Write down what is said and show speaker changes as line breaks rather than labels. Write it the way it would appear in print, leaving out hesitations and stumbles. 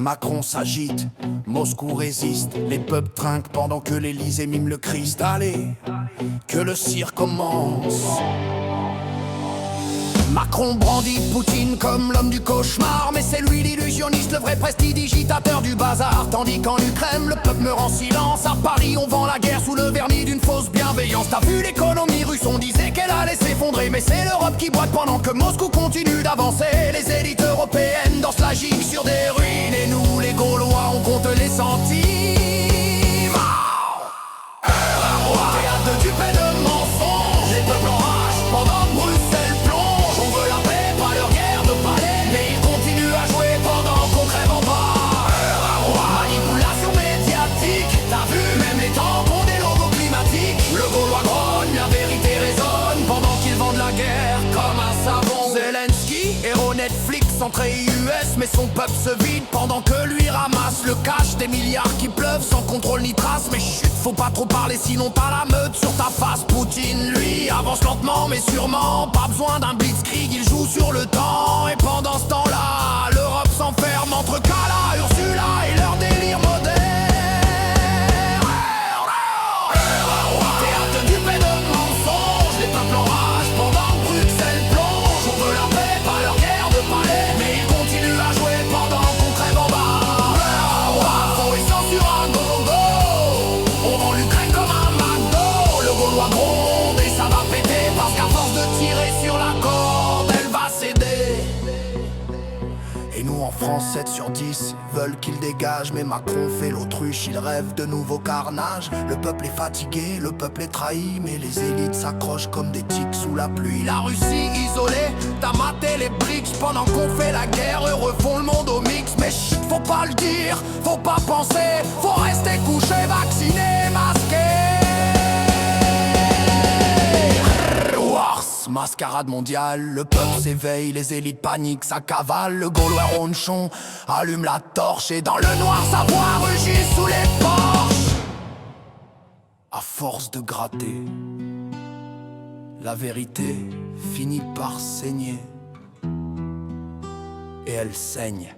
Macron s'agite, Moscou résiste, les peuples trinquent pendant que l'Élysée mime le Christ. Allez, que le cirque commence. Macron brandit Poutine comme l'homme du cauchemar, mais c'est lui l'illusionniste, le vrai prestidigitateur du bazar. Tandis qu'en Ukraine, le peuple meurt en silence. À Paris, on vend la guerre sous le vernis d'une fausse bienveillance. T'as vu l'économie russe, on disait qu'elle allait s'effondrer, mais c'est l'Europe qui boite pendant que Moscou continue d'avancer. Les élites européennes dansent la gigue sur des ruines, et nous, les Gaulois, on compte les centimes. Théâtre de dupes et de mensonges, les peuples en rage pendant que Bruxelles plonge. On veut la paix, pas leur guerre de palais, mais ils continuent à jouer pendant qu'on crève en bas. Manipulation médiatique, t'as vu, même les temps ont des logos climatiques. Le Gaulois grogne, la vérité résonne pendant qu'ils vendent la guerre comme un savon. Zelensky, héros Netflix, entrée US, mais son peuple se vide pendant que lui ramasse le cash. Des milliards qui pleuvent sans contrôle ni trace. Mais chut, faut pas trop parler sinon t'as la meute sur ta face. Poutine, lui, avance lentement mais sûrement. Pas besoin d'un blitzkrieg, il joue sur le temps. Et pendant ce temps-là, l'Europe s'enferme entre Kala, Ursula et leur délire moderne. Théâtre de dupes et de mensonges, les peuples en rage pendant que Bruxelles plonge. On veut la paix, pas leur guerre de palais, mais ils continuent à jouer pendant qu'on crève en bas. Faux et censure à gogo, on vend l'Ukraine comme un McDo. Le Gaulois gronde et ça va péter, parce qu'à force de tirer sur la corde, elle va céder. Et nous en France 7 sur 10 veulent qu'il dégage, mais Macron fait l'autruche, il rêve de nouveaux carnages. Le peuple est fatigué, le peuple est trahi, mais les élites s'accrochent comme des tiques sous la pluie. La Russie isolée, t'as maté les BRICS pendant qu'on fait la guerre. Eux refont le monde au mix, mais chut, faut pas le dire, faut pas penser, faut rester couché, vacciné, masqué. Mascarade mondiale, le peuple s'éveille, les élites paniquent, ça cavale. Le Gaulois ronchon allume la torche et dans le noir sa voix rugit sous les porches. À force de gratter, la vérité finit par saigner. Et elle saigne.